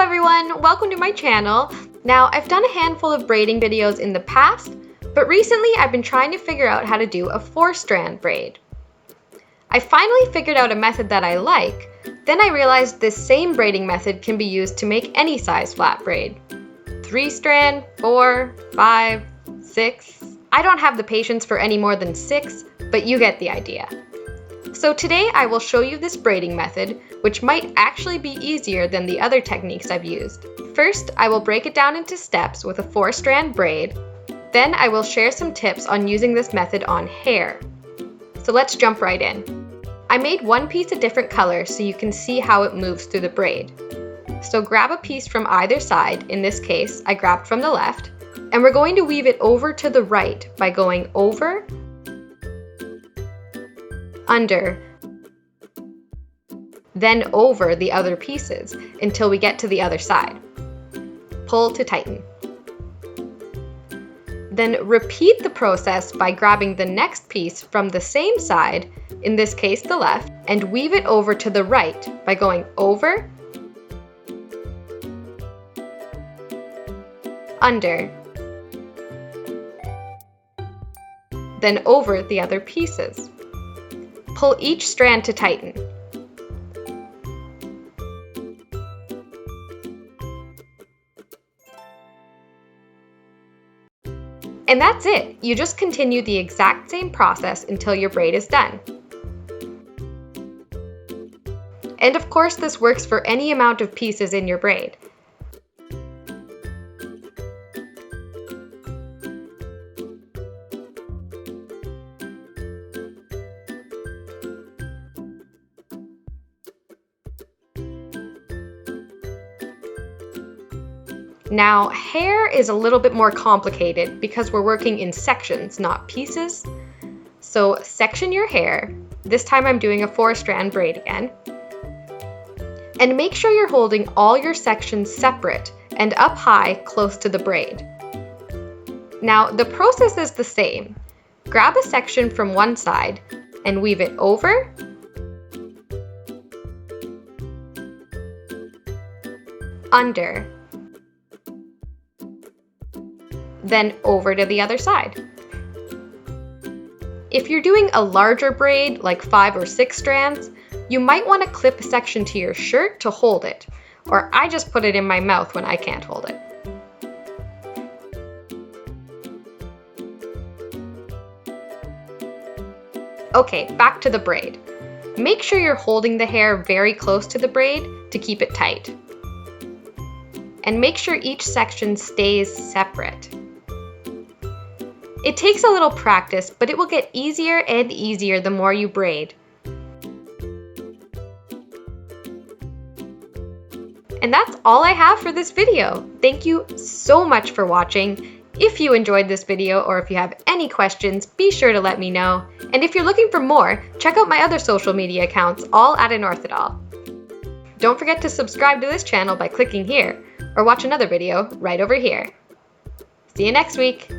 everyone, welcome to my channel. Now, I've done a handful of braiding videos in the past, but recently I've been trying to figure out how to do a 4-strand braid. I finally figured out a method that I like, then I realized this same braiding method can be used to make any size flat braid. 3-strand, 4, 5, 6. I don't have the patience for any more than 6, but you get the idea. So today I will show you this braiding method, which might actually be easier than the other techniques I've used. First, I will break it down into steps with a 4-strand braid. Then I will share some tips on using this method on hair. So let's jump right in. I made one piece a different color so you can see how it moves through the braid. So grab a piece from either side, in this case I grabbed from the left, and we're going to weave it over to the right by going over, under, then over the other pieces until we get to the other side. Pull to tighten. Then repeat the process by grabbing the next piece from the same side, in this case the left, and weave it over to the right by going over, under, then over the other pieces. Pull each strand to tighten. And that's it! You just continue the exact same process until your braid is done. And of course, this works for any amount of pieces in your braid. Now, hair is a little bit more complicated because we're working in sections, not pieces. So section your hair. This time I'm doing a 4-strand braid again. And make sure you're holding all your sections separate and up high close to the braid. Now, the process is the same. Grab a section from one side and weave it over, under, then over to the other side. If you're doing a larger braid, like 5 or 6 strands, you might want to clip a section to your shirt to hold it, or I just put it in my mouth when I can't hold it. Okay, back to the braid. Make sure you're holding the hair very close to the braid to keep it tight. And make sure each section stays separate. It takes a little practice, but it will get easier and easier the more you braid. And that's all I have for this video. Thank you so much for watching. If you enjoyed this video or if you have any questions, be sure to let me know. And if you're looking for more, check out my other social media accounts, all at Anorthodol. Don't forget to subscribe to this channel by clicking here, or watch another video right over here. See you next week!